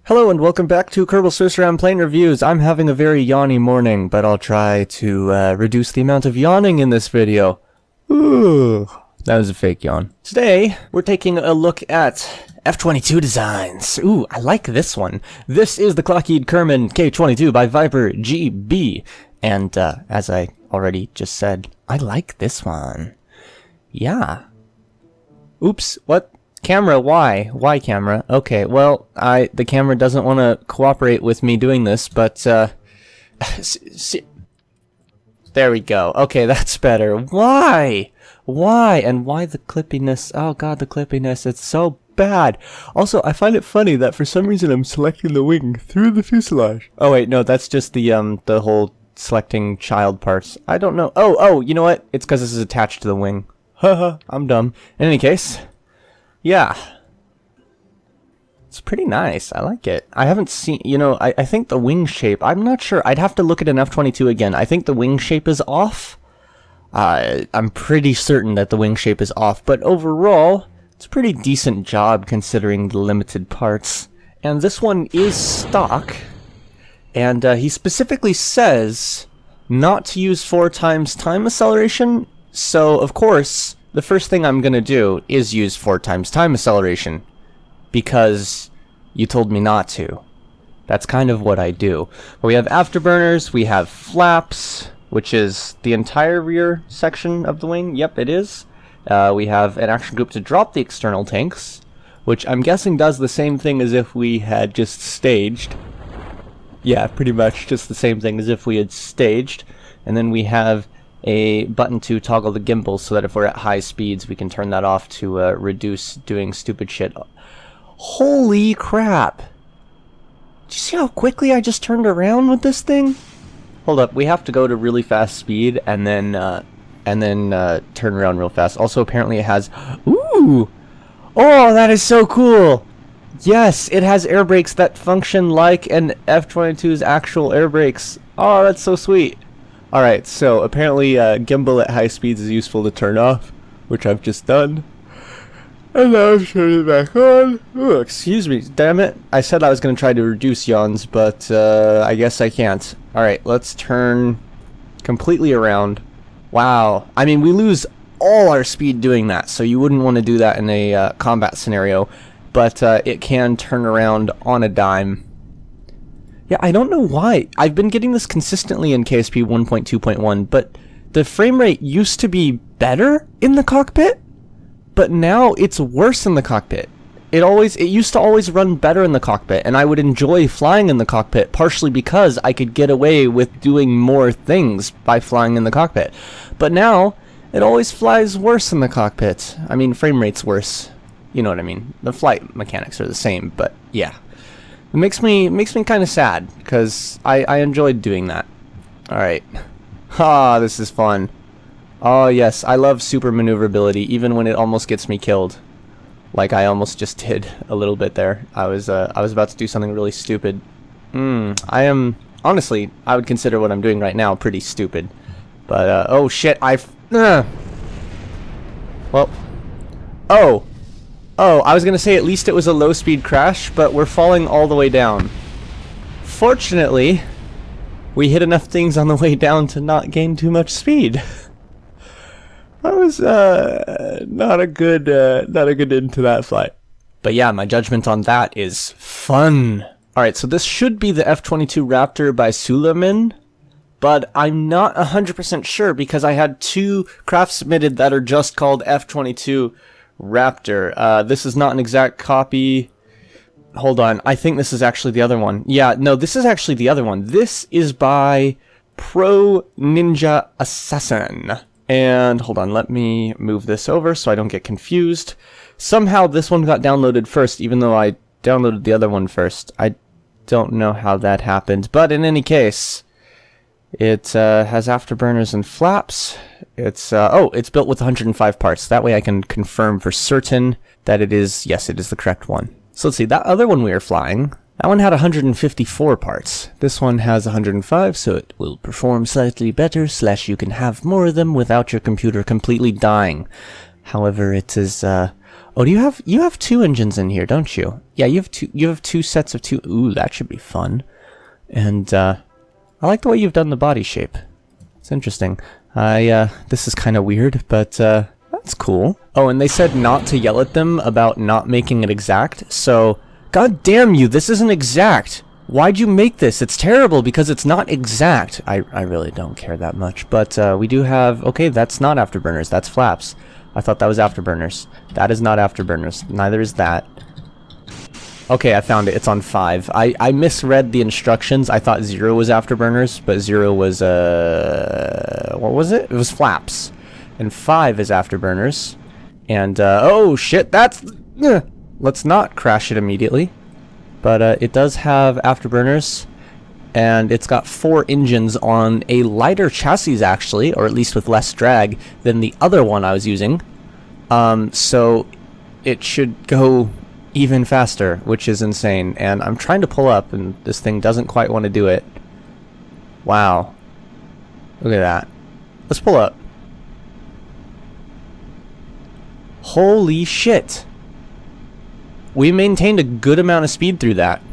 Hello and welcome back to Kerbal Space Around Plane Reviews. I'm having a very yawny morning, but I'll try to reduce the amount of yawning in this video. Ooh, that was a fake yawn. Today, we're taking a look at F-22 designs. Ooh, I like this one. This is the Lockheed Kerman K-22 by Viper GB. And as I already just said, I like this one. Yeah. Oops, what? Camera, why? Why camera? Okay, well, the camera doesn't want to cooperate with me doing this, but, there we go. Okay, that's better. Why? Why? And why the clippiness? Oh god, the clippiness, it's so bad. Also, I find it funny that for some reason I'm selecting the wing through the fuselage. Oh wait, no, that's just the whole selecting child parts. I don't know. Oh, you know what? It's because this is attached to the wing. Haha, I'm dumb. In any case... yeah. It's pretty nice. I like it. I haven't seen, I think the wing shape, I'm not sure. I'd have to look at an F-22 again. I think the wing shape is off. I'm pretty certain that the wing shape is off, but overall, it's a pretty decent job considering the limited parts. And this one is stock, and he specifically says not to use 4 times time acceleration, so of course... the first thing I'm gonna do is use 4 times time acceleration, because you told me not to. That's kind of what I do. But we have afterburners, we have flaps, which is the entire rear section of the wing. Yep, it is. We have an action group to drop the external tanks, which I'm guessing does the same thing as if we had just staged. Yeah, pretty much just the same thing as if we had staged. And then we have a button to toggle the gimbal so that if we're at high speeds we can turn that off to reduce doing stupid shit. Holy crap! Did you see how quickly I just turned around with this thing? Hold up, we have to go to really fast speed and then turn around real fast. Also, apparently it has... ooh! Oh, that is so cool! Yes, it has air brakes that function like an F-22's actual air brakes. Oh, that's so sweet. Alright, so apparently gimbal at high speeds is useful to turn off, which I've just done. And now I'm turning it back on. Ooh, excuse me, damn it. I said I was going to try to reduce yawns, but I guess I can't. Alright, let's turn completely around. Wow. I mean, we lose all our speed doing that, so you wouldn't want to do that in a combat scenario, but it can turn around on a dime. Yeah, I don't know why. I've been getting this consistently in KSP 1.2.1, but the frame rate used to be better in the cockpit, but now it's worse in the cockpit. It used to always run better in the cockpit, and I would enjoy flying in the cockpit, partially because I could get away with doing more things by flying in the cockpit. But now, it always flies worse in the cockpit. I mean, frame rate's worse. You know what I mean. The flight mechanics are the same, but yeah. It makes me kind of sad, because I enjoyed doing that. Alright. Ah, this is fun. Oh yes, I love super maneuverability, even when it almost gets me killed. Like I almost just did a little bit there. I was about to do something really stupid. Honestly, I would consider what I'm doing right now pretty stupid. But, oh shit, well... oh, I was gonna say at least it was a low-speed crash, but we're falling all the way down. Fortunately, we hit enough things on the way down to not gain too much speed. That was not a good end to that flight. But yeah, my judgment on that is fun. Alright, so this should be the F-22 Raptor by Sulaman, but I'm not 100% sure because I had 2 crafts submitted that are just called F-22 Raptor. This is not an exact copy. Hold on, I think this is actually the other one. Yeah, no, this is actually the other one. This is by Pro Ninja Assassin. And hold on, let me move this over so I don't get confused. Somehow this one got downloaded first, even though I downloaded the other one first. I don't know how that happened, but in any case, it has afterburners and flaps. It's built with 105 parts. That way I can confirm for certain that it is, yes, it is the correct one. So let's see, that other one we were flying, that one had 154 parts. This one has 105, so it will perform slightly better, / you can have more of them without your computer completely dying. However, it is Oh, do you have two engines in here, don't you? Yeah, you have two sets of two. Ooh, that should be fun. And I like the way you've done the body shape. It's interesting. This is kind of weird, but that's cool. Oh, and they said not to yell at them about not making it exact. So, god damn you, this isn't exact. Why'd you make this? It's terrible because it's not exact. I really don't care that much. But we do have... Okay, that's not afterburners. That's flaps. I thought that was afterburners. That is not afterburners. Neither is that. Okay, I found it. It's on 5. I misread the instructions. I thought 0 was afterburners, but 0 was... what was it? It was flaps. And 5 is afterburners. And, oh, shit, that's... Let's not crash it immediately. But it does have afterburners, and it's got 4 engines on a lighter chassis, actually, or at least with less drag than the other one I was using. So it should go even faster, which is insane. And I'm trying to pull up, and this thing doesn't quite want to do it. Wow. Look at that. Let's pull up. Holy shit. We maintained a good amount of speed through that.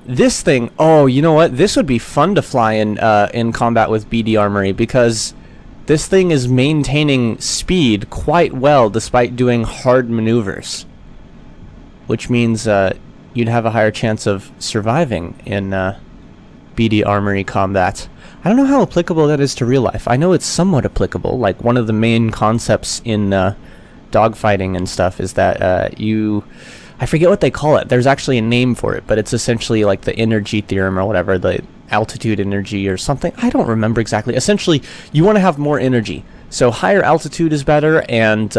This thing, oh, you know what? This would be fun to fly in combat with BD Armory, because this thing is maintaining speed quite well despite doing hard maneuvers. Which means you'd have a higher chance of surviving in BD Armory combat. I don't know how applicable that is to real life. I know it's somewhat applicable. Like, one of the main concepts in... dogfighting and stuff is that I forget what they call it. There's actually a name for it, but it's essentially like the energy theorem or whatever, the altitude energy or something. I don't remember exactly. Essentially, you want to have more energy. So higher altitude is better, and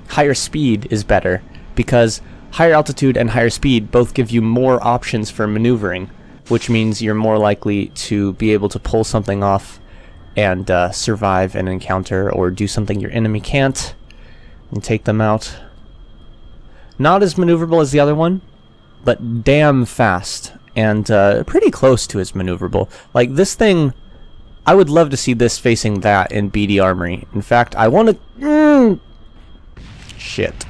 higher speed is better, because higher altitude and higher speed both give you more options for maneuvering, which means you're more likely to be able to pull something off and survive an encounter or do something your enemy can't. And take them out. Not as maneuverable as the other one, but damn fast. And pretty close to as maneuverable. Like, this thing, I would love to see this facing that in BD Armory. In fact, I want to... Shit.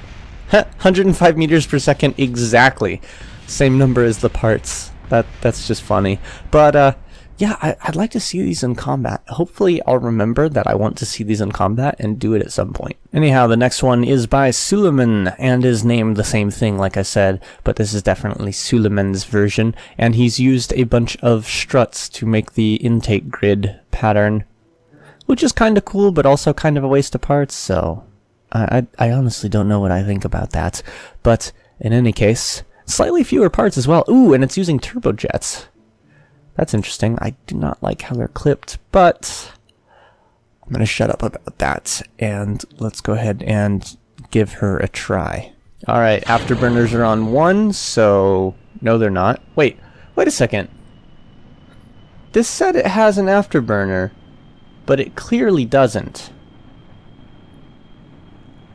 105 meters per second, exactly. Same number as the parts. That's just funny. But, yeah, I'd like to see these in combat. Hopefully I'll remember that I want to see these in combat and do it at some point. Anyhow, the next one is by Sulaman and is named the same thing, like I said, but this is definitely Sulaman's version, and he's used a bunch of struts to make the intake grid pattern, which is kind of cool, but also kind of a waste of parts, so I honestly don't know what I think about that. But in any case, slightly fewer parts as well. Ooh, and it's using turbojets. That's interesting. I do not like how they're clipped, but I'm going to shut up about that, and let's go ahead and give her a try. Alright, afterburners are on 1, so... No, they're not. Wait a second. This said it has an afterburner, but it clearly doesn't.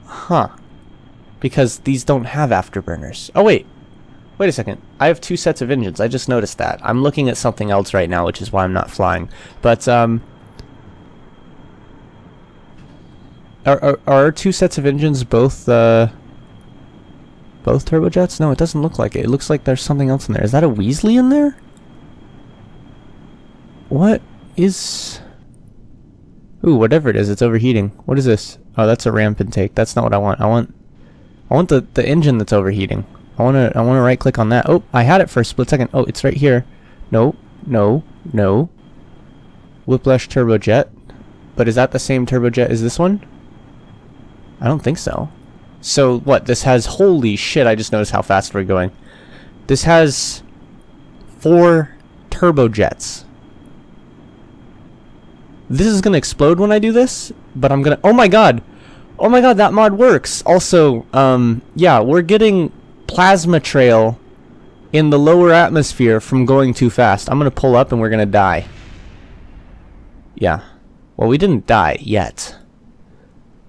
Huh. Because these don't have afterburners. Oh, wait a second. I have 2 sets of engines. I just noticed that. I'm looking at something else right now, which is why I'm not flying. But, are our 2 sets of engines both turbojets? No, it doesn't look like it. It looks like there's something else in there. Is that a Weasley in there? What is... Ooh, whatever it is, it's overheating. What is this? Oh, that's a ramp intake. That's not what I want. I want the engine that's overheating. I wanna right click on that. Oh, I had it for a split second. Oh, it's right here. No. Whiplash turbojet. But is that the same turbojet as this one? I don't think so. So what? This has... Holy shit, I just noticed how fast we're going. This has 4 turbojets. This is gonna explode when I do this, but I'm gonna... Oh my god! Oh my god, that mod works! Also, yeah, we're getting... plasma trail in the lower atmosphere from going too fast. I'm gonna pull up and we're gonna die. Yeah. Well, we didn't die yet.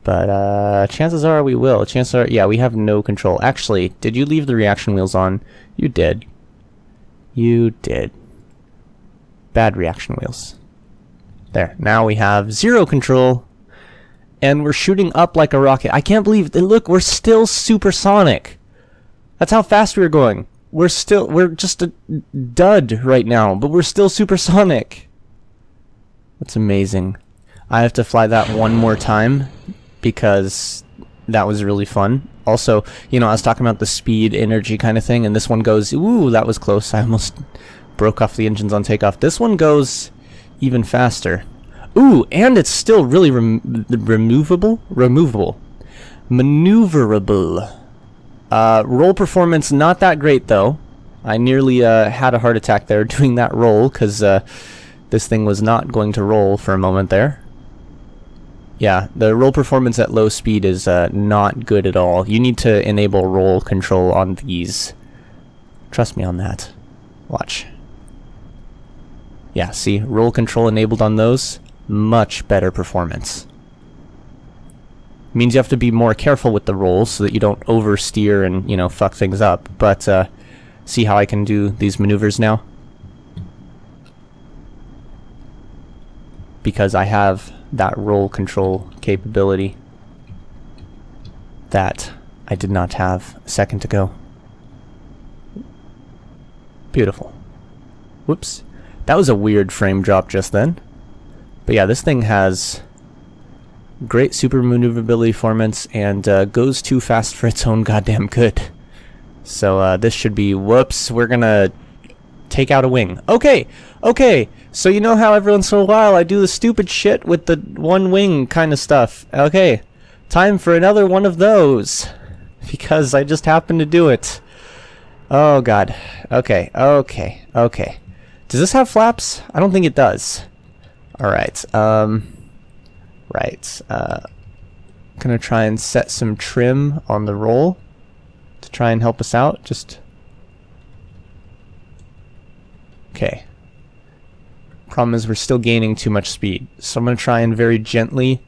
But, chances are we will. Chances are, yeah, we have no control. Actually, did you leave the reaction wheels on? You did. You did. Bad reaction wheels. There. Now we have 0 control. And we're shooting up like a rocket. I can't believe, look, we're still supersonic. That's how fast we were going. We're just a dud right now, but we're still supersonic. That's amazing. I have to fly that one more time because that was really fun. Also, you know, I was talking about the speed, energy kind of thing, and this one goes, ooh, that was close. I almost broke off the engines on takeoff. This one goes even faster. Ooh, and it's still really removable. Maneuverable. Roll performance, not that great, though. I nearly had a heart attack there doing that roll, because this thing was not going to roll for a moment there. Yeah, the roll performance at low speed is not good at all. You need to enable roll control on these. Trust me on that. Watch. Yeah, see, roll control enabled on those. Much better performance. Means you have to be more careful with the rolls so that you don't oversteer and, you know, fuck things up. But see how I can do these maneuvers now? Because I have that roll control capability that I did not have a second ago. Beautiful. Whoops. That was a weird frame drop just then. But yeah, this thing has great super maneuverability performance and goes too fast for its own goddamn good. So this should be, whoops, we're gonna take out a wing. Okay, so you know how every once in a while I do the stupid shit with the one wing kind of stuff. Okay, time for another one of those. Because I just happened to do it. Oh god. Okay. Does this have flaps? I don't think it does. Alright, right. Gonna try and set some trim on the roll to try and help us out. Just okay. Problem is we're still gaining too much speed, so I'm gonna try and very gently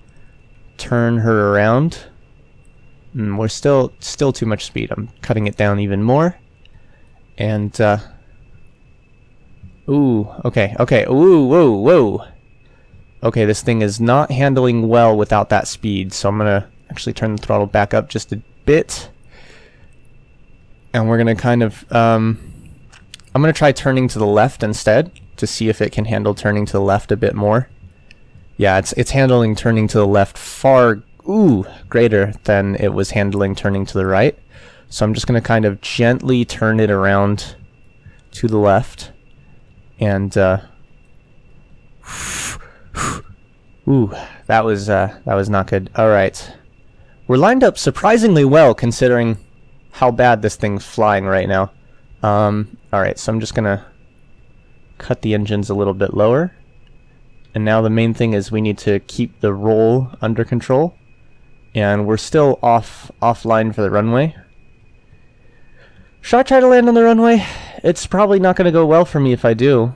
turn her around. We're still too much speed. I'm cutting it down even more. And ooh, okay. Ooh, whoa. Okay, this thing is not handling well without that speed, so I'm gonna actually turn the throttle back up just a bit. And we're gonna kind of, I'm gonna try turning to the left instead to see if it can handle turning to the left a bit more. Yeah, it's handling turning to the left far, greater than it was handling turning to the right. So I'm just gonna kind of gently turn it around to the left. And, ooh, that was not good. Alright. We're lined up surprisingly well considering how bad this thing's flying right now. Alright, so I'm just gonna cut the engines a little bit lower. And now the main thing is we need to keep the roll under control. And we're still offline for the runway. Should I try to land on the runway? It's probably not gonna go well for me if I do.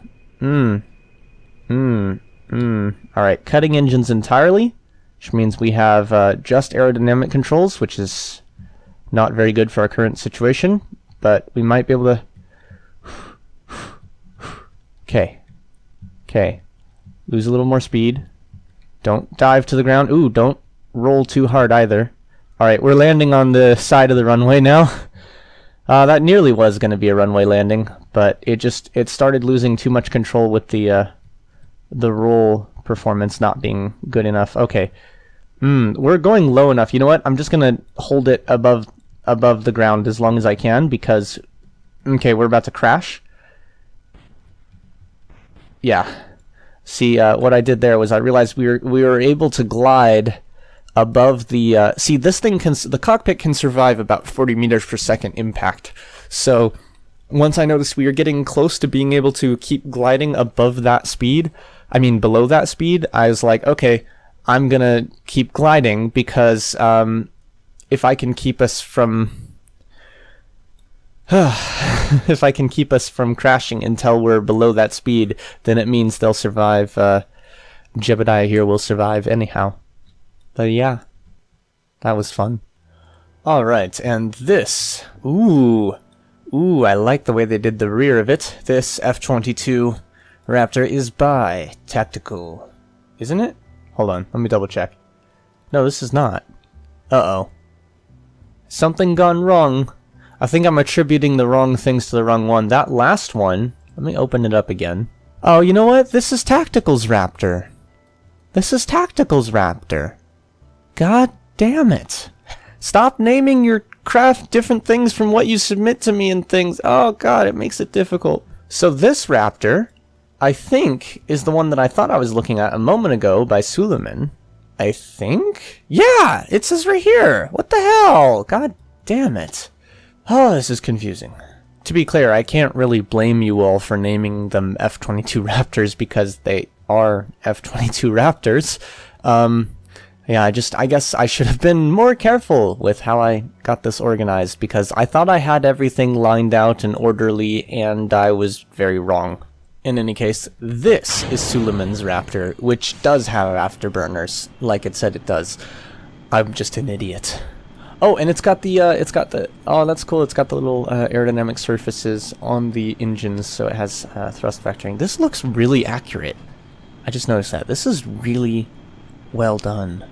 Alright, cutting engines entirely, which means we have just aerodynamic controls, which is not very good for our current situation, but we might be able to... Okay. Lose a little more speed. Don't dive to the ground. Ooh, don't roll too hard either. Alright, we're landing on the side of the runway now. That nearly was going to be a runway landing, but it started losing too much control with the roll performance not being good enough. Okay. We're going low enough. You know what? I'm just going to hold it above the ground as long as I can because, okay, we're about to crash. Yeah. See, what I did there was I realized we were able to glide above the see, this thing the cockpit can survive about 40 meters per second impact. So once I noticed we were getting close to being able to keep gliding above that speed, below that speed, I was like, okay, I'm gonna keep gliding because if I can keep us from if I can keep us from crashing until we're below that speed, then it means they'll survive. Jebediah here will survive anyhow. But yeah, that was fun. Alright, and this, ooh, I like the way they did the rear of it. This F-22 Raptor is by Tactical, isn't it? Hold on, let me double check. No, this is not. Uh-oh. Something gone wrong. I think I'm attributing the wrong things to the wrong one. That last one, let me open it up again. Oh, you know what? This is Tactical's Raptor. This is Tactical's Raptor. God damn it. Stop naming your craft different things from what you submit to me and things. Oh god, it makes it difficult. So this Raptor, I think, is the one that I thought I was looking at a moment ago by Sulaman. I think? Yeah! It says right here! What the hell? God damn it. Oh, this is confusing. To be clear, I can't really blame you all for naming them F-22 Raptors because they are F-22 Raptors. Yeah, I guess I should have been more careful with how I got this organized because I thought I had everything lined out and orderly and I was very wrong. In any case, this is Sulaman's Raptor, which does have afterburners, like it said it does. I'm just an idiot. Oh, and it's got the, oh, that's cool, it's got the little aerodynamic surfaces on the engines, so it has thrust vectoring. This looks really accurate. I just noticed that. This is really well done.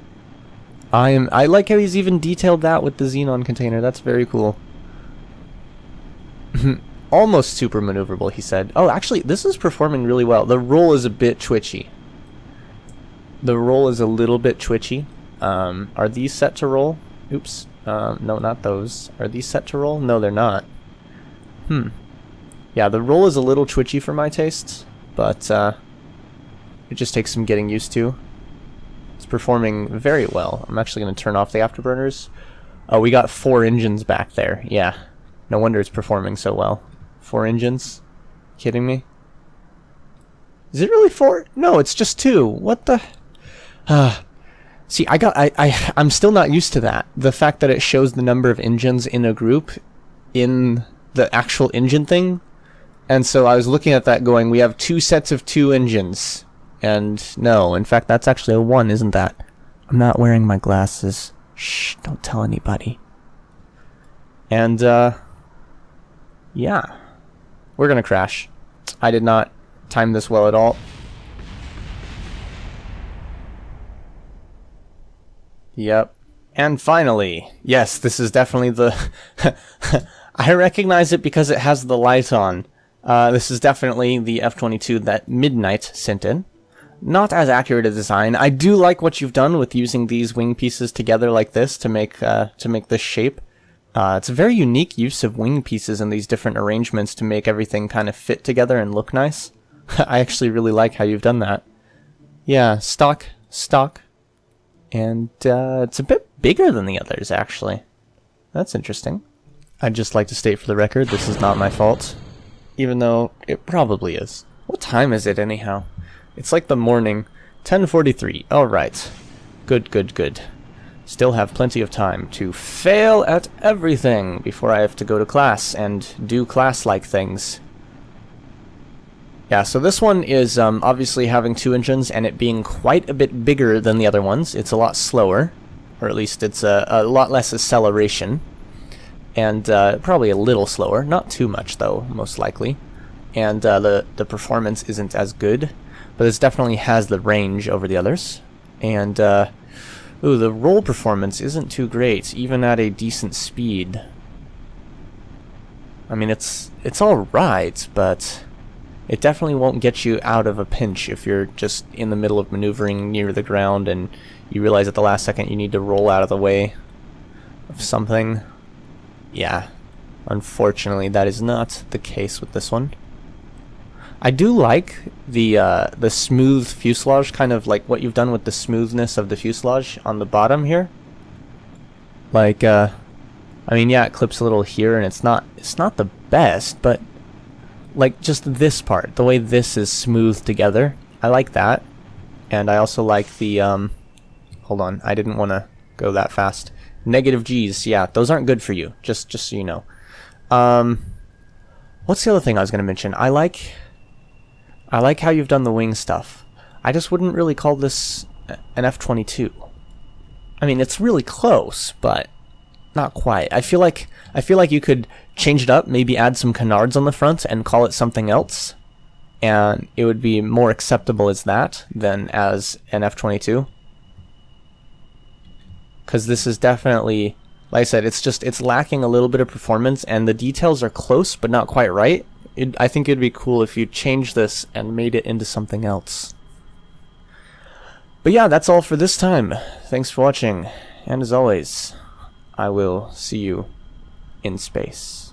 I like how he's even detailed that with the xenon container. That's very cool. Almost super maneuverable, he said. Oh, actually, this is performing really well. The roll is a bit twitchy. The roll is a little bit twitchy. Are these set to roll? Oops. No, not those. Are these set to roll? No, they're not. Yeah, the roll is a little twitchy for my tastes, but it just takes some getting used to. It's performing very well. I'm actually going to turn off the afterburners. Oh, we got 4 engines back there. Yeah. No wonder it's performing so well. 4 engines? Kidding me? Is it really 4? No, it's just 2. What the? See, I'm still not used to that. The fact that it shows the number of engines in a group in the actual engine thing. And so I was looking at that going, we have 2 sets of 2 engines. And no, in fact, that's actually a 1, isn't that? I'm not wearing my glasses. Shh, don't tell anybody. And, yeah. We're gonna crash. I did not time this well at all. Yep. And finally, yes, this is definitely the... I recognize it because it has the light on. This is definitely the F-22 that Midnight sent in. Not as accurate a design. I do like what you've done with using these wing pieces together like this to make this shape. It's a very unique use of wing pieces in these different arrangements to make everything kind of fit together and look nice. I actually really like how you've done that. Yeah, stock. And it's a bit bigger than the others, actually. That's interesting. I'd just like to state for the record, this is not my fault. Even though it probably is. What time is it, anyhow? It's like the morning. 10:43. Alright. Good. Still have plenty of time to fail at everything before I have to go to class and do class-like things. Yeah, so this one is obviously having 2 engines and it being quite a bit bigger than the other ones. It's a lot slower, or at least it's a lot less acceleration. And probably a little slower. Not too much, though, most likely. And the performance isn't as good. But it definitely has the range over the others. And, ooh, the roll performance isn't too great, even at a decent speed. I mean, it's alright, but it definitely won't get you out of a pinch if you're just in the middle of maneuvering near the ground and you realize at the last second you need to roll out of the way of something. Yeah, unfortunately that is not the case with this one. I do like the smooth fuselage, kind of like what you've done with the smoothness of the fuselage on the bottom here. Like, I mean, yeah, it clips a little here, and it's not the best, but like just this part, the way this is smooth together, I like that. And I also like the hold on, I didn't want to go that fast. Negative G's, yeah, those aren't good for you. Just so you know. What's the other thing I was going to mention? I like how you've done the wing stuff. I just wouldn't really call this an F-22. I mean, it's really close, but not quite. I feel like you could change it up, maybe add some canards on the front and call it something else, and it would be more acceptable as that than as an F-22. because this is definitely, like I said, it's lacking a little bit of performance, and the details are close but not quite right. I think it'd be cool if you changed this and made it into something else. But yeah, that's all for this time. Thanks for watching, and as always, I will see you in space.